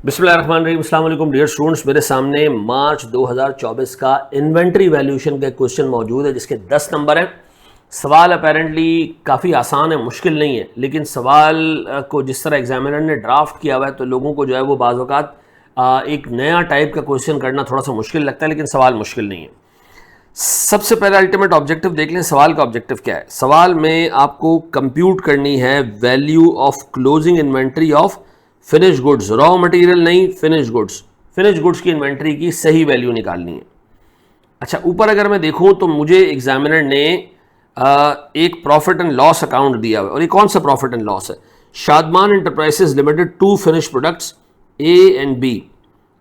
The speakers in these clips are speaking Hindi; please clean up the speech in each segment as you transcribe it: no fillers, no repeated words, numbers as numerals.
बिस्मिल्लाहिर्रहमानिर्रहीम। अस्सलाम वालेकुम डियर स्टूडेंट्स, मेरे सामने मार्च 2024 का इन्वेंट्री वैल्यूएशन का क्वेश्चन मौजूद है जिसके 10 नंबर हैं। सवाल अपेरेंटली काफ़ी आसान है, मुश्किल नहीं है, लेकिन सवाल को जिस तरह एग्जामिनर ने ड्राफ्ट किया हुआ है तो लोगों को जो है वो बाज़ औक़ात एक नया टाइप का क्वेश्चन करना थोड़ा सा मुश्किल लगता है, लेकिन सवाल मुश्किल नहीं है। सबसे पहले अल्टीमेट ऑब्जेक्टिव देख लें। सवाल का ऑब्जेक्टिव क्या है। सवाल में आपको कंप्यूट करनी है value of closing inventory of finish goods, raw material नहीं, फिनिश गुड्स की इन्वेंट्री की सही वैल्यू निकालनी है। अच्छा, ऊपर अगर मैं देखूं तो मुझे एग्जामिनर ने एक प्रॉफिट एंड लॉस अकाउंट दिया हुआ है, और ये कौन सा प्रॉफिट एंड लॉस है। Shadman enterprises limited, 2 finish products A and B.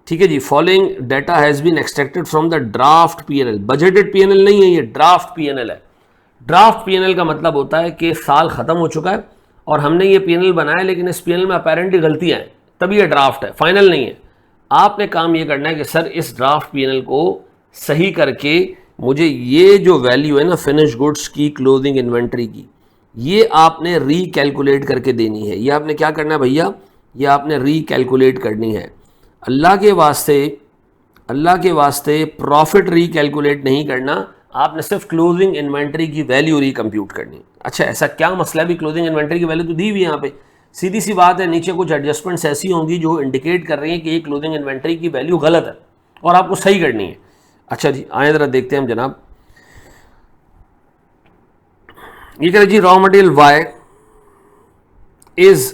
ठीक है जी। Following data has been extracted from the draft PNL. Budgeted PNL नहीं है, ये ड्राफ्ट पीएनएल है। ड्राफ्ट पीएनएल का मतलब होता है कि साल खत्म हो चुका है और हमने ये पीएनएल बनाया, लेकिन इस पीएनएल में अपेरेंटली गलतियां हैं, तभी ये ड्राफ्ट है, फाइनल नहीं है। आपने काम ये करना है कि सर इस ड्राफ्ट पीएनएल को सही करके मुझे ये जो वैल्यू है ना फिनिश गुड्स की क्लोजिंग इन्वेंट्री की, ये आपने रीकैलकुलेट करके देनी है। ये आपने क्या करना है भैया, ये आपने रीकैलकुलेट करनी है। अल्लाह के वास्ते प्रॉफिट रीकैलकुलेट नहीं करना, आपने सिर्फ क्लोजिंग इन्वेंट्री की वैल्यू रीकम्प्यूट करनी। अच्छा, ऐसा क्या मसला है भी, क्लोजिंग इन्वेंट्री की वैल्यू तो दी हुई है यहाँ पे, सीधी सी बात है। नीचे कुछ एडजस्टमेंट्स ऐसी होंगी जो इंडिकेट कर रही हैं कि ये क्लोजिंग इन्वेंट्री की वैल्यू गलत है और आपको सही करनी है। अच्छा जी, आए जरा देखते हैं हम जनाब। ये कह रहे जी raw material Y is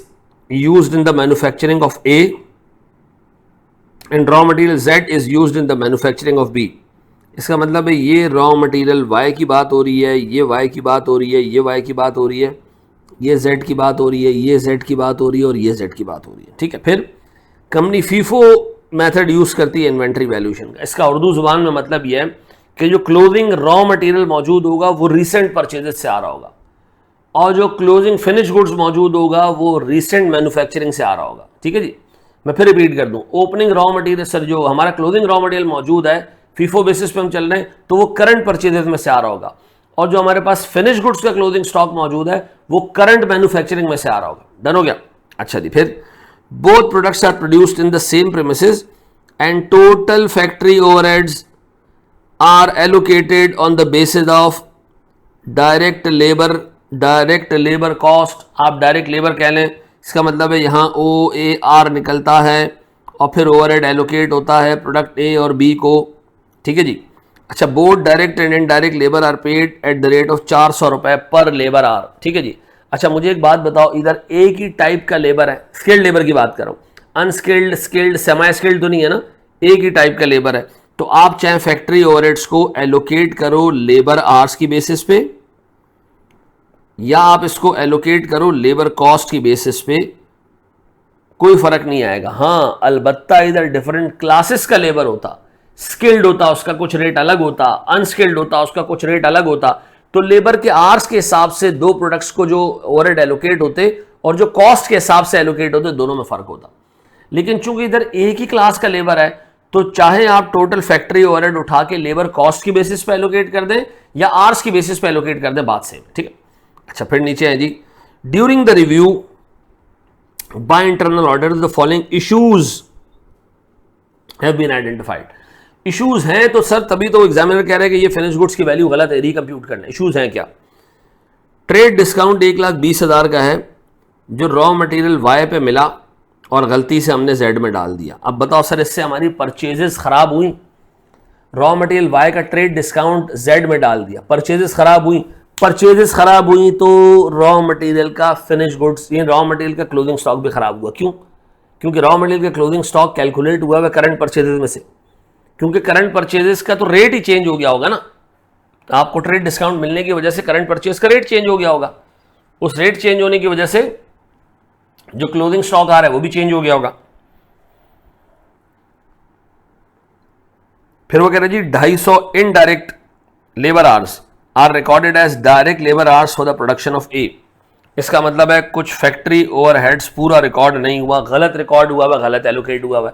used in the manufacturing of A and raw material Z is used in the manufacturing of B। इसका मतलब है ये रॉ मटेरियल Y की बात हो रही है, ये Y की बात हो रही है, ये Y की बात हो रही है, ये Z की बात हो रही है, ये Z की बात हो रही है और ये Z की बात हो रही है। ठीक है। फिर कंपनी फीफो मेथड यूज़ करती है इन्वेंट्री वैल्यूएशन का। इसका उर्दू जुबान में मतलब यह है कि जो क्लोजिंग रॉ मटेरियल मौजूद होगा वो रिसेंट परचेजेस से आ रहा होगा, और जो क्लोजिंग फिनिश गुड्स मौजूद होगा वो रिसेंट मैन्युफैक्चरिंग से आ रहा होगा। ठीक है जी। मैं फिर रिपीट कर दूं, ओपनिंग रॉ मटेरियल, सर जो हमारा क्लोजिंग रॉ मटेरियल मौजूद है फीफो बेसिस पे हम चल रहे हैं तो वो करंट परचेजेस में से आ रहा होगा, और जो हमारे पास फिनिश गुड्स का क्लोजिंग स्टॉक मौजूद है वो करंट मैन्युफैक्चरिंग में से आ रहा होगा। डन हो गया। अच्छा जी। फिर both products are produced in the same premises and total factory overheads are allocated on the basis of direct labour cost. आप डायरेक्ट लेबर कह लें, इसका मतलब है यहाँ OAR निकलता है और फिर ओवरहेड एलोकेट होता है प्रोडक्ट A और B को। ठीक है जी। अच्छा, both direct and indirect labour are paid at the rate of 400 रुपए पर लेबर आवर। ठीक है जी। अच्छा, मुझे एक बात बताओ, इधर एक ही टाइप का लेबर है, स्किल्ड लेबर की बात कर रहा हूँ, अनस्किल्ड, स्किल्ड, सेमी स्किल्ड तो नहीं है ना, एक ही टाइप का लेबर है। तो आप चाहे फैक्ट्री ओवरहेड्स को एलोकेट करो लेबर आवर्स की बेसिस पे, या आप इसको एलोकेट करो लेबर कॉस्ट की बेसिस पे, कोई फर्क नहीं आएगा। हाँ, अलबत्ता इधर डिफरेंट क्लासेस का लेबर होता, स्किल्ड होता उसका कुछ रेट अलग होता, अनस्किल्ड होता उसका कुछ रेट अलग होता। तो लेबर के आवर्स के हिसाब से दो प्रोडक्ट्स को जो ओवरहेड एलोकेट होते और जो कॉस्ट के हिसाब से एलोकेट होते, दोनों में फर्क होता। लेकिन चूंकि इधर एक ही क्लास का लेबर है तो चाहे आप टोटल फैक्ट्री ओवरहेड उठा के लेबर कॉस्ट की बेसिस पे एलोकेट कर दें या आवर्स की बेसिस पे एलोकेट कर दें, बात सेम। ठीक है। अच्छा, फिर नीचे है जी, during the review by internal order the following issues have been identified. Issues हैं तो सर तभी तो एग्जामिनर कह रहे हैं कि ये फिनिश गुड्स की वैल्यू गलत है, रीकंप्यूट करना। इश्यूज हैं क्या। ट्रेड डिस्काउंट 1,20,000 का है जो रॉ मटेरियल Y पे मिला और गलती से हमने Z में डाल दिया। अब बताओ सर, इससे हमारी परचेजेस खराब हुई। रॉ मटेरियल Y का ट्रेड डिस्काउंट Z में डाल दिया, परचेजेस खराब हुई तो रॉ मटेरियल का फिनिश गुड्स, ये रॉ मटेरियल का क्लोजिंग स्टॉक भी खराब हुआ। क्यों? क्योंकि रॉ मटेरियल का क्लोजिंग स्टॉक कैलकुलेट हुआ है करंट परचेजेस में से, क्योंकि करंट परचेजेस का तो रेट ही चेंज हो गया होगा ना। आपको ट्रेड डिस्काउंट मिलने की वजह से करंट परचेज का रेट चेंज हो गया होगा, उस रेट चेंज होने की वजह से जो क्लोजिंग स्टॉक आ रहा है वो भी चेंज हो गया होगा। फिर वो कह रहे जी 250 indirect labour hours are recorded as direct labour hours for the production of A. इसका मतलब है कुछ फैक्ट्री ओवरहेड्स पूरा रिकॉर्ड नहीं हुआ, गलत रिकॉर्ड हुआ है, गलत एलोकेट हुआ है।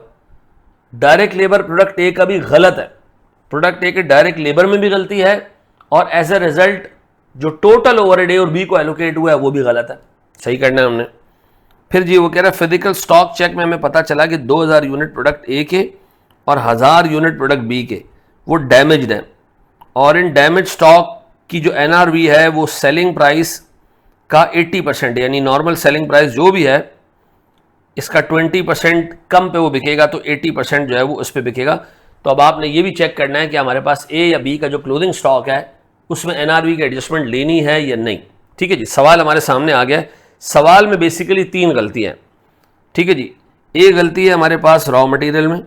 डायरेक्ट लेबर प्रोडक्ट ए का भी गलत है, प्रोडक्ट ए के डायरेक्ट लेबर में भी गलती है, और एज ए रिजल्ट जो टोटल ओवरहेड ए और बी को एलोकेट हुआ है वो भी गलत है, सही करना है हमने। फिर जी वो कह रहा है फिजिकल स्टॉक चेक में हमें पता चला कि 2000 यूनिट प्रोडक्ट ए के और 1000 यूनिट प्रोडक्ट बी के वो डैमेज्ड हैं, और इन डैमेज स्टॉक की जो एनआरवी है वो सेलिंग प्राइस का 80%, यानी नॉर्मल सेलिंग प्राइस जो भी है इसका 20% कम पे वो बिकेगा, तो 80% जो है वो उस पर बिकेगा। तो अब आपने ये भी चेक करना है कि हमारे पास ए या बी का जो क्लोजिंग स्टॉक है उसमें एनआरवी की एडजस्टमेंट लेनी है या नहीं। ठीक है जी, सवाल हमारे सामने आ गया है। सवाल में बेसिकली 3 गलतियां हैं। ठीक है जी, एक गलती है हमारे पास रॉ मटेरियल में,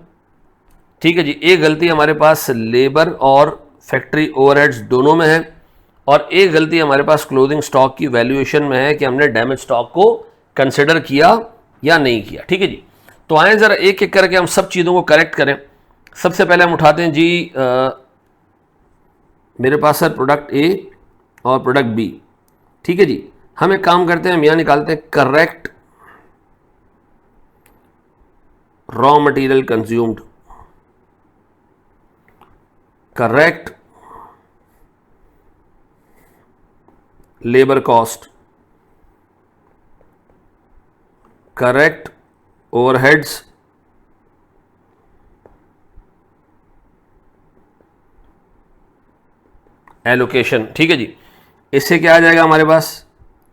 ठीक है जी, एक गलती हमारे पास लेबर और फैक्ट्री ओवरहेड्स दोनों में है, और एक गलती हमारे पास क्लोजिंग स्टॉक की वैल्यूएशन में है कि हमने डैमेज स्टॉक को कंसिडर किया या नहीं किया। ठीक है जी, तो आए ज़रा एक एक करके हम सब चीज़ों को करेक्ट करें। सबसे पहले हम उठाते हैं जी मेरे पास है प्रोडक्ट ए और प्रोडक्ट बी। ठीक है जी, हम एक काम करते हैं, हम यहाँ निकालते हैं correct raw material consumed, correct labour cost, correct overheads, allocation. ठीक है जी, इससे क्या आ जाएगा हमारे पास,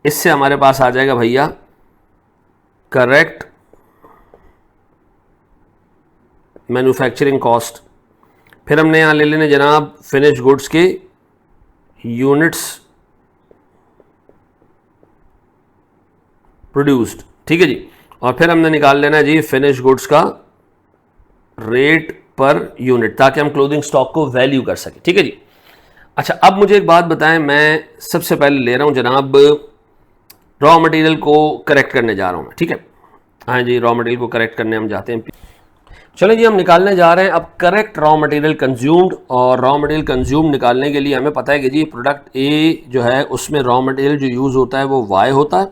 इससे हमारे पास आ जाएगा भैया करेक्ट मैन्युफैक्चरिंग कॉस्ट। फिर हमने यहां ले लेने जनाब फिनिश गुड्स के यूनिट्स प्रोड्यूस्ड। ठीक है जी, और फिर हमने निकाल लेना जी फिनिश गुड्स का रेट पर यूनिट, ताकि हम क्लोजिंग स्टॉक को वैल्यू कर सकें। ठीक है जी, अच्छा अब मुझे एक बात बताएं, मैं सबसे पहले ले रहा हूं जनाब रॉ मटेरियल को करेक्ट करने जा रहा हूं मैं। ठीक है, हाँ जी, रॉ मटेरियल को करेक्ट करने हम जाते हैं। चलो जी, हम निकालने जा रहे हैं अब करेक्ट रॉ मटेरियल कंज्यूम्ड, और रॉ मटेरियल कंज्यूम निकालने के लिए हमें पता है कि जी प्रोडक्ट ए जो है उसमें रॉ मटेरियल जो यूज़ होता है वो वाई होता है,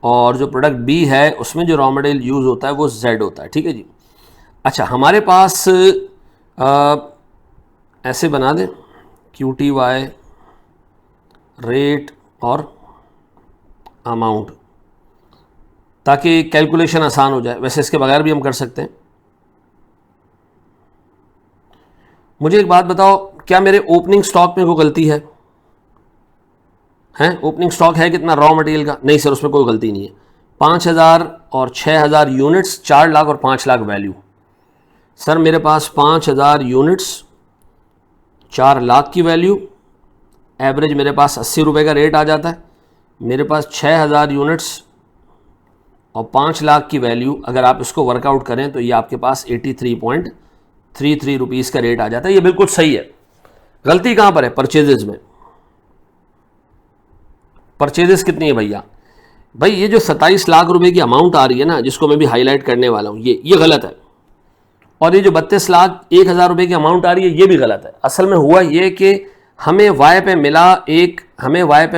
और जो प्रोडक्ट बी है उसमें जो रॉ मटेरियल यूज़ होता है वो जेड होता है। ठीक है जी, अच्छा हमारे पास ऐसे बना दें क्यू टी वाई रेट और अमाउंट, ताकि कैलकुलेशन आसान हो जाए। वैसे इसके बगैर भी हम कर सकते हैं। मुझे एक बात बताओ, क्या मेरे ओपनिंग स्टॉक में कोई गलती है? ओपनिंग स्टॉक है कितना रॉ मटेरियल का? नहीं सर, उसमें कोई गलती नहीं है। 5000 और 6000 यूनिट्स, 4 लाख और 5 लाख वैल्यू। सर मेरे पास 5000 यूनिट्स, 4 लाख की वैल्यू, एवरेज मेरे पास 80 रुपये का रेट आ जाता है। मेरे पास 6000 यूनिट्स और 5 लाख की वैल्यू, अगर आप इसको वर्कआउट करें तो ये आपके पास 83.33 रुपीज़ का रेट आ जाता है। ये बिल्कुल सही है। गलती कहाँ पर है? परचेजेस में। परचेजेस कितनी है भैया? भाई ये जो 27 लाख रुपए की अमाउंट आ रही है ना, जिसको मैं भी हाईलाइट करने वाला हूँ, ये गलत है। और ये जो 32 लाख 1000 रुपए की अमाउंट आ रही है, ये भी गलत है। असल में हुआ ये कि हमें वाई पे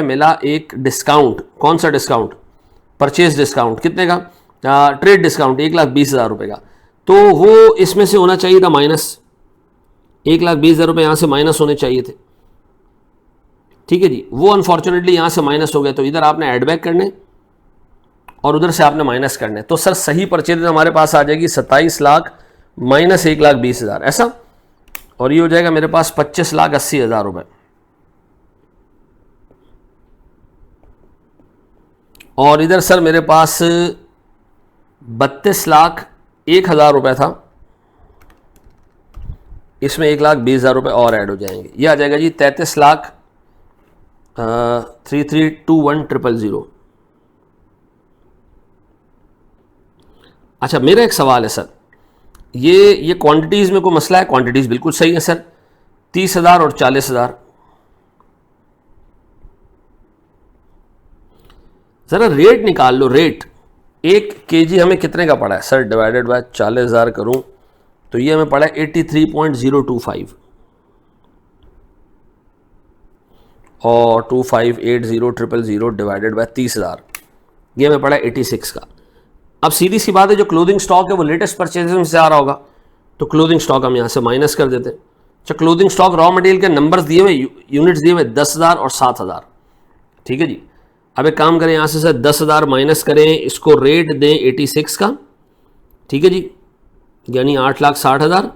मिला एक डिस्काउंट। कौन सा डिस्काउंट? Purchase discount. कितने का? ट्रेड डिस्काउंट 1,20,000 रुपये का। तो वो इसमें से होना चाहिए था माइनस, 1,20,000 रुपये यहाँ से माइनस होने चाहिए थे। ठीक है जी, वो अनफॉर्चुनेटली यहाँ से माइनस हो गया, तो इधर आपने ऐड बैक करने और उधर से आपने माइनस करने। तो सर सही परचेज हमारे पास आ जाएगी 27 लाख माइनस 1,20,000 ऐसा, और ये हो जाएगा मेरे पास 25,80,000 रुपये। और इधर सर मेरे पास 32,01,000 रुपये था, इसमें 1,20,000 रुपये और ऐड हो जाएंगे। ये आ जाएगा जी 33,33,21,000। अच्छा मेरा एक सवाल है सर, ये क्वांटिटीज़ में कोई मसला है? क्वांटिटीज़ बिल्कुल सही है सर, 30,000 और 40,000। ज़रा रेट निकाल लो। रेट 1 kg हमें कितने का पड़ा है सर? डिवाइडेड बाय 40,000 करूं तो ये हमें पड़ा है 83.025, और 2580,000 डिवाइडेड बाय 30,000, ये हमें पड़ा है 86 का। अब सीधी सी बात है, जो क्लोथिंग स्टॉक है वो लेटेस्ट परचेज में से आ रहा होगा, तो क्लोथिंग स्टॉक हम यहाँ से माइनस कर देते हैं। अच्छा क्लोथिंग स्टॉक रॉ मटेरियल के नंबर्स दिए हुए, यूनिट्स दिए हुए 10,000 और 7,000। ठीक है जी, अब एक काम करें, यहाँ से सर 10,000 माइनस करें, इसको रेट दें 86 का, ठीक है जी, यानी 8,60,000,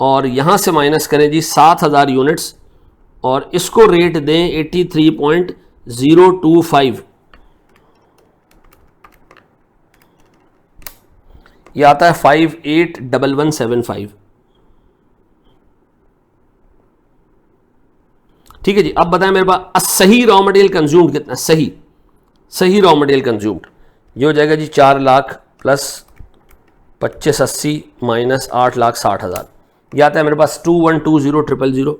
और यहाँ से माइनस करें जी 7,000 यूनिट्स और इसको रेट दें 83.025। ये आता है 581175। ठीक है जी। अब बताएं मेरे पास सही रॉ मटेरियल कंज्यूम्ड कितना, सही रॉ मटेरियल कंज्यूम्ड ये हो जाएगा जी 4 लाख प्लस 2580 माइनस 8,60,000। ये आता है मेरे पास 2120,000।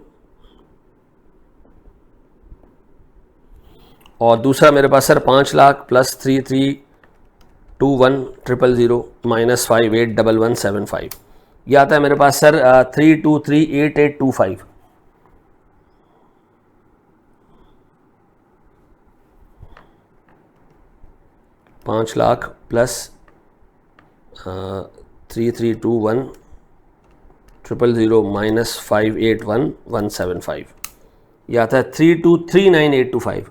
और दूसरा मेरे पास सर 5 लाख प्लस 3321,000 माइनस 581175। ये आता है मेरे पास सर 3238825। पाँच लाख प्लस 3321,000 माइनस 581175। यह आता है 3239,825।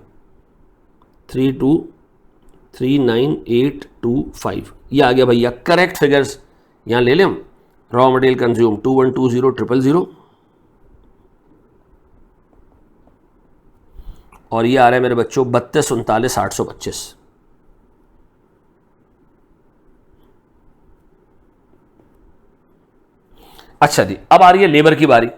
3239,825 ये आ गया भैया करेक्ट फिगर्स। यहाँ ले लें हम रॉ मटेरियल कंज्यूम 2120,000 और ये आ रहा है मेरे बच्चों 3239,825। अच्छा जी, अब आ रही है लेबर की बारी।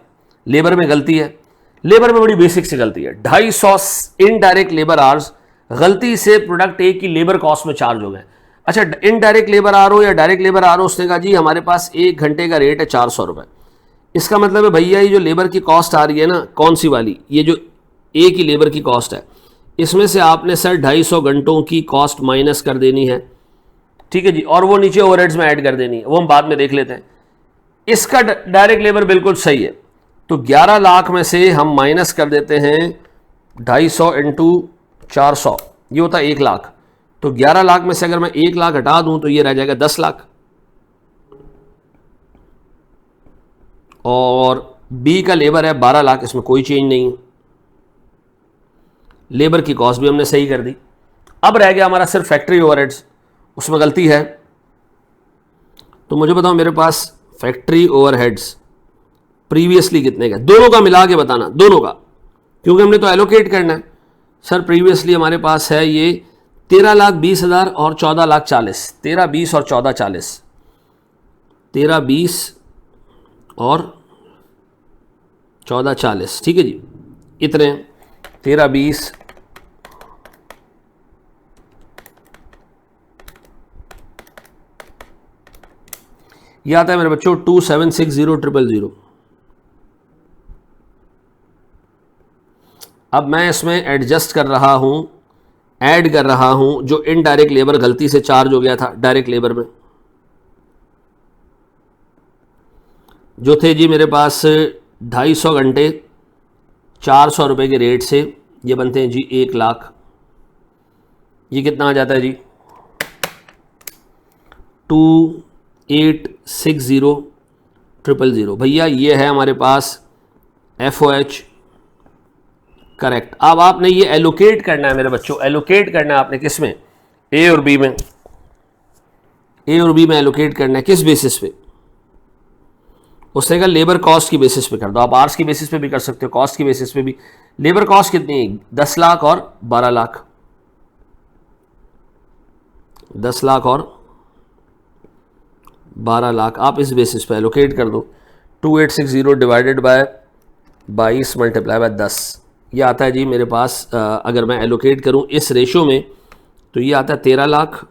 लेबर में गलती है, लेबर में बड़ी बेसिक सी गलती है। 250 इनडायरेक्ट लेबर आवर्स गलती से प्रोडक्ट ए की लेबर कॉस्ट में चार्ज हो गए। अच्छा, इनडायरेक्ट लेबर आर हो या डायरेक्ट लेबर आर हो, उसने कहा जी हमारे पास 1 घंटे का रेट है 400 रुपये। इसका मतलब है भैया ये जो लेबर की कॉस्ट आ रही है ना, कौन सी वाली, ये जो ए की लेबर की कॉस्ट है, इसमें से आपने सर 250 घंटों की कॉस्ट माइनस कर देनी है, ठीक है जी, और वो नीचे ओवरहेड्स में ऐड कर देनी है, वो हम बाद में देख लेते हैं। इसका डायरेक्ट लेबर बिल्कुल सही है, तो 11 लाख में से हम माइनस कर देते हैं 250 इंटू 400, ये होता है 1 लाख। तो 11 लाख में से अगर मैं 1 लाख हटा दूं तो ये रह जाएगा 10 लाख। और बी का लेबर है 12 लाख, इसमें कोई चेंज नहीं है, लेबर की कॉस्ट भी हमने सही कर दी। अब रह गया हमारा सिर्फ फैक्ट्री ओवरहेड्स, उसमें गलती है। तो मुझे बताओ मेरे पास फैक्ट्री ओवरहेड्स प्रीवियसली कितने का, दोनों का मिला के बताना, दोनों का, क्योंकि हमने तो एलोकेट करना है। सर प्रीवियसली हमारे पास है ये 13,20,000 और 14,40,000, 13,20 और 14,40, 13,20 और 14,40, ठीक है जी, इतने 13,20 ये आता है मेरे बच्चों 2,760,000। अब मैं इसमें एडजस्ट कर रहा हूं, ऐड कर रहा हूं जो इनडायरेक्ट लेबर गलती से चार्ज हो गया था डायरेक्ट लेबर में, जो थे जी मेरे पास 250 घंटे 400 रुपये के रेट से, ये बनते हैं जी 1 लाख। ये कितना आ जाता है जी 2,860,000 भैया, ये है हमारे पास FOH करेक्ट। अब आपने ये एलोकेट करना है मेरे बच्चों, एलोकेट करना है आपने किस में, ए और बी में, ए और बी में एलोकेट करना है। किस बेसिस पे, उसने कहा लेबर कॉस्ट की बेसिस पे कर दो। आप आर्स की बेसिस पे भी कर सकते हो, कॉस्ट की बेसिस पे भी। लेबर कॉस्ट कितनी है, 10 लाख और 12 लाख, 10 लाख और 12 लाख आप इस बेसिस पे एलोकेट कर दो। 2,860 डिवाइडेड बाय 22 मल्टीप्लाई बाय 10, ये आता है जी मेरे पास अगर मैं एलोकेट करूं इस रेशो में तो ये आता है 13 लाख,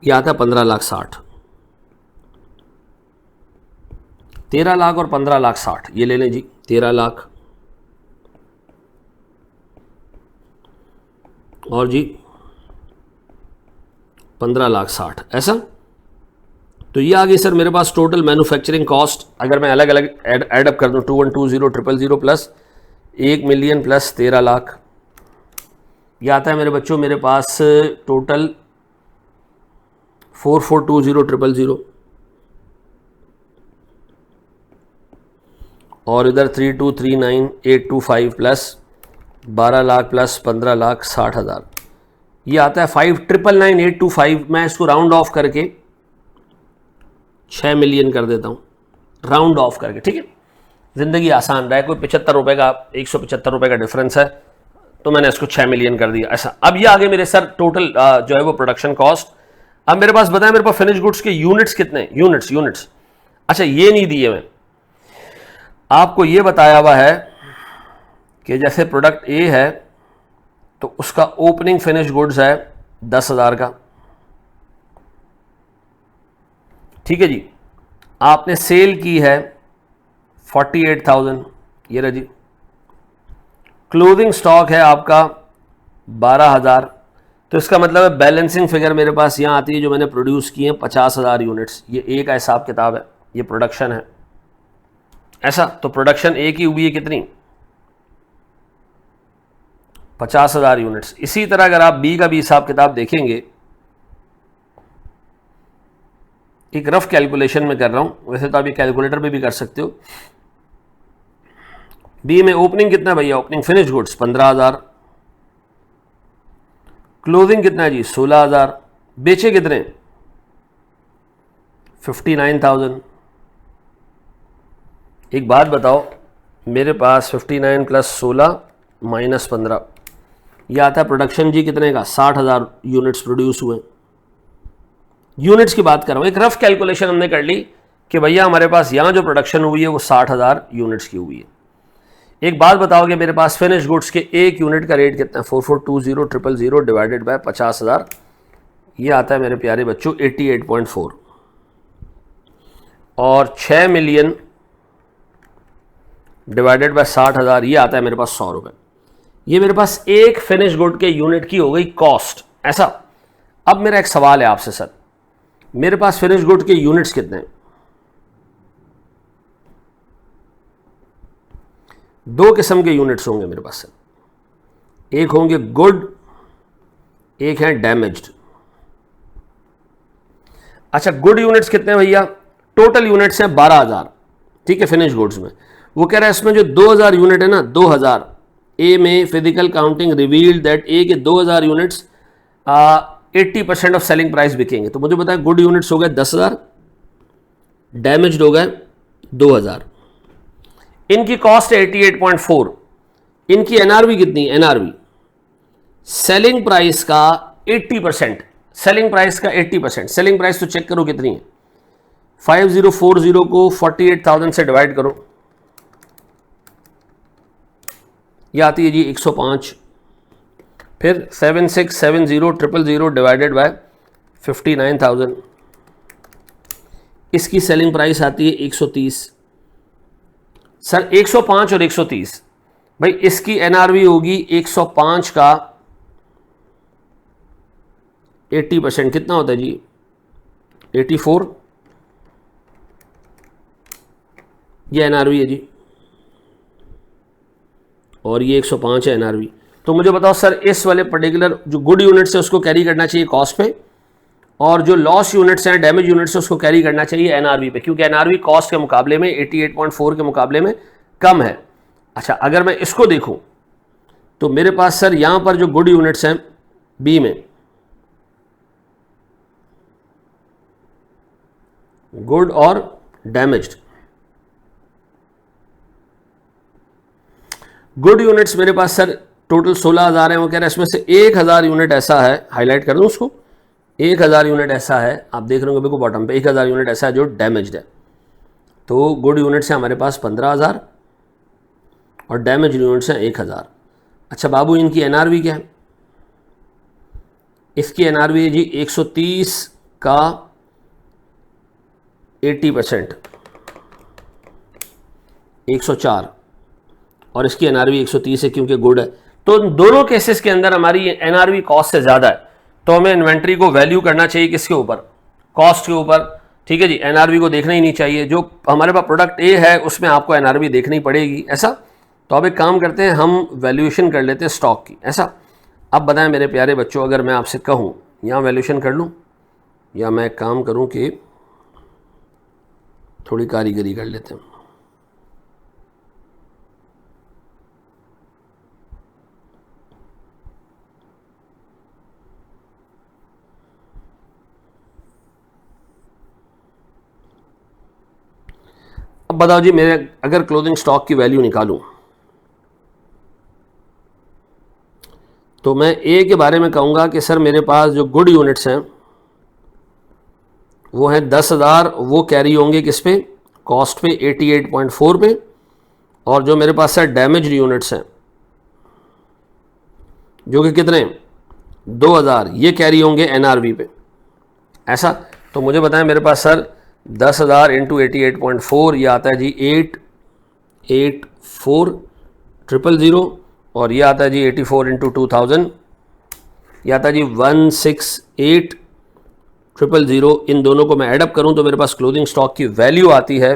ये आता है 15,60,000, 13 लाख और 15,60,000 ये ले लें जी, 13 लाख और जी 15,60,000 ऐसा। तो ये आ गई सर मेरे पास टोटल मैन्युफैक्चरिंग कॉस्ट। अगर मैं अलग अलग एडअप कर दूं 2120,000 प्लस 1 मिलियन प्लस 13 लाख, ये आता है मेरे बच्चों मेरे पास टोटल 4,420,000। और इधर 3239,825 प्लस 12 लाख प्लस 15 लाख 60,000, ये आता है 5,999,825। मैं इसको राउंड ऑफ करके 6 मिलियन कर देता हूँ, राउंड ऑफ करके, ठीक है, ज़िंदगी आसान रहे। कोई 75 रुपये का, 175 रुपये का डिफरेंस है, तो मैंने इसको 6 मिलियन कर दिया ऐसा। अब ये आगे मेरे सर टोटल जो है वो प्रोडक्शन कॉस्ट। अब मेरे पास बताया, मेरे पास फिनिश गुड्स के यूनिट्स कितने, यूनिट्स। अच्छा, ये नहीं दिए, मैं आपको ये बताया हुआ है कि जैसे प्रोडक्ट ए है तो उसका ओपनिंग फिनिश गुड्स है 10,000 का, ठीक है जी। आपने सेल की है 48,000, ये रहा जी। क्लोजिंग स्टॉक है आपका 12,000, तो इसका मतलब है बैलेंसिंग फिगर मेरे पास यहाँ आती है जो मैंने प्रोड्यूस किए हैं 50,000 यूनिट्स। ये ए का हिसाब किताब है, ये प्रोडक्शन है ऐसा। तो प्रोडक्शन ए की हुई है कितनी, 50,000 यूनिट्स। इसी तरह अगर आप बी का भी हिसाब किताब देखेंगे, एक रफ कैलकुलेशन में कर रहा हूं, वैसे तो आप ये कैलकुलेटर पे भी कर सकते हो। बी में ओपनिंग कितना भैया, ओपनिंग फिनिश गुड्स 15,000, क्लोजिंग कितना है जी 16,000, बेचे कितने 59,000। एक बात बताओ, मेरे पास 59 प्लस 16 माइनस 15, यह आता है प्रोडक्शन जी कितने का, 60,000 यूनिट्स प्रोड्यूस हुए। यूनिट्स की बात कर रहा हूं, एक रफ कैलकुलेशन हमने कर ली कि भैया हमारे पास यहां जो प्रोडक्शन हुई है वो 60,000 यूनिट्स की हुई है। एक बात बताओगे, मेरे पास फिनिश गुड्स के एक यूनिट का रेट कितना है, 4420,000 डिवाइडेड बाय 50,000, ये आता है मेरे प्यारे बच्चों 88.4, और 6 मिलियन डिवाइडेड बाय 60,000, ये आता है मेरे पास 100 रुपए। ये मेरे पास एक फिनिश गुड के यूनिट की हो गई कॉस्ट ऐसा। अब मेरा एक सवाल है आपसे सर, मेरे पास फिनिश गुड के यूनिट्स कितने हैं, दो किस्म के यूनिट्स होंगे मेरे पास सर, एक होंगे गुड, एक है डैमेज्ड। अच्छा, गुड यूनिट्स कितने हैं भैया, टोटल यूनिट्स हैं 12,000, ठीक है, फिनिश गुड्स में। वो कह रहा है इसमें जो 2,000 यूनिट है ना, 2,000 ए में फिजिकल काउंटिंग रिवील्ड दैट ए के 2,000 यूनिट्स 80% ऑफ सेलिंग प्राइस बिकेंगे। तो मुझे बताया गुड यूनिट्स हो गए 10,000, डैमेज्ड हो गए 2,000, इनकी कॉस्ट है 88.4। इनकी एनआरवी कितनी, एनआरवी सेलिंग प्राइस का 80%, सेलिंग प्राइस का 80%। सेलिंग प्राइस तो चेक करो कितनी है, 5040 को 48,000 से डिवाइड करो, ये आती है जी 105। फिर 7670,000 डिवाइडेड बाय 59,000, इसकी सेलिंग प्राइस आती है 130। सर 105 और 130, भाई इसकी एनआरवी होगी 105 का 80%, कितना होता है जी 84, ये एनआरवी है जी, और ये 105 है एनआरवी। तो मुझे बताओ सर, इस वाले पर्टिकुलर जो गुड यूनिट्स है उसको कैरी करना चाहिए कॉस्ट पे, और जो लॉस यूनिट्स हैं, डैमेज यूनिट्स है, उसको कैरी करना चाहिए एनआरवी पे, क्योंकि एनआरवी कॉस्ट के मुकाबले में 88.4 के मुकाबले में कम है। अच्छा, अगर मैं इसको देखूं तो मेरे पास सर यहां पर जो गुड यूनिट्स हैं बी में, गुड और डैमेज्ड, गुड यूनिट्स मेरे पास सर टोटल 16,000 है। वो कह रहे हैं इसमें से 1,000 यूनिट ऐसा है, हाईलाइट कर दूं उसको, 1,000 यूनिट ऐसा है, आप देख रहे होंगे बिल्कुल बॉटम पे, 1,000 यूनिट ऐसा है जो डैमेज्ड है। तो गुड यूनिट्स है हमारे पास 15,000 और डैमेज यूनिट्स हैं 1,000। अच्छा बाबू, इनकी एनआरवी क्या है, इसकी एनआरवी है जी 130 का 80%, 104, और इसकी एनआरवी 130 है क्योंकि गुड है। तो दोनों केसेस के अंदर हमारी एनआरवी कॉस्ट से ज़्यादा है, तो हमें इन्वेंट्री को वैल्यू करना चाहिए किसके ऊपर, कॉस्ट के ऊपर, ठीक है जी। एनआरवी को देखना ही नहीं चाहिए, जो हमारे पास प्रोडक्ट ए है उसमें आपको एनआरवी देखनी पड़ेगी ऐसा। तो अब एक काम करते हैं, हम वैल्यूएशन कर लेते हैं स्टॉक की ऐसा। अब बताएं मेरे प्यारे बच्चों, अगर मैं आपसे कहूँ यहाँ वैल्यूएशन कर लूँ, या मैं एक काम करूँ कि थोड़ी कारीगरी कर लेते हैं, अब बताओ जी, मेरे अगर क्लोजिंग स्टॉक की वैल्यू निकालूं तो मैं ए के बारे में कहूँगा कि सर मेरे पास जो गुड यूनिट्स हैं वो हैं 10,000, वो कैरी होंगे किस पे, कॉस्ट पे 88.4 पे, और जो मेरे पास सर डैमेज्ड यूनिट्स हैं जो कि कितने 2,000, ये कैरी होंगे एनआरवी पे। ऐसा तो मुझे बताएं मेरे पास सर 10,000 इंटू 88.4 ये आता है जी 884,000, और ये आता है जी 84 इंटू 2000 ये आता है जी 168,000। इन दोनों को मैं एडअप करूं तो मेरे पास क्लोजिंग स्टॉक की वैल्यू आती है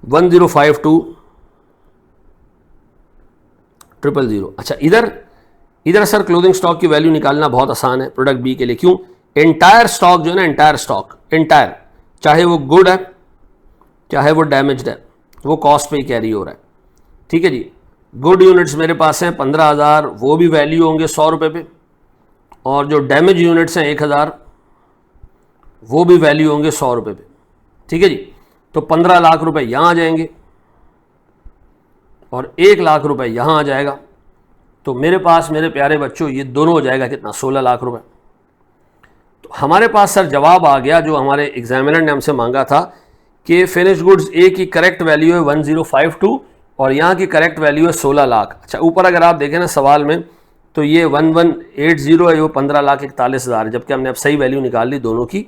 1,052,000। अच्छा, इधर सर क्लोजिंग स्टॉक की वैल्यू निकालना बहुत आसान है प्रोडक्ट बी के लिए। क्यों? एंटायर स्टॉक जो है ना, एंटायर स्टॉक, एंटायर, चाहे वो गुड है चाहे वो डैमेज्ड है, वो कॉस्ट पे ही कैरी हो रहा है। ठीक है जी। गुड यूनिट्स मेरे पास हैं 15,000, वो भी वैल्यू होंगे 100 रुपये पे, और जो डैमेज यूनिट्स हैं 1,000 वो भी वैल्यू होंगे 100 रुपये पे। ठीक है जी। तो 15 लाख रुपए यहाँ आ जाएंगे और 1 लाख रुपए यहाँ आ जाएगा। तो मेरे पास मेरे प्यारे बच्चों ये दोनों हो जाएगा कितना, 16 लाख रुपए। तो हमारे पास सर जवाब आ गया जो हमारे एग्जामिनर ने हमसे मांगा था कि फिनिश गुड्स ए की करेक्ट वैल्यू है 1052 और यहाँ की करेक्ट वैल्यू है 16 लाख। अच्छा, ऊपर अगर आप देखें ना सवाल में तो ये 1180 है, वो 15,41,000 है, जबकि हमने अब सही वैल्यू निकाल ली दोनों की।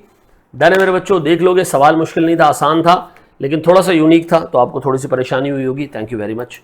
डन है मेरे बच्चों, देख लोगे सवाल मुश्किल नहीं था, आसान था, लेकिन थोड़ा सा यूनिक था, तो आपको थोड़ी सी परेशानी हुई होगी। Thank you very much.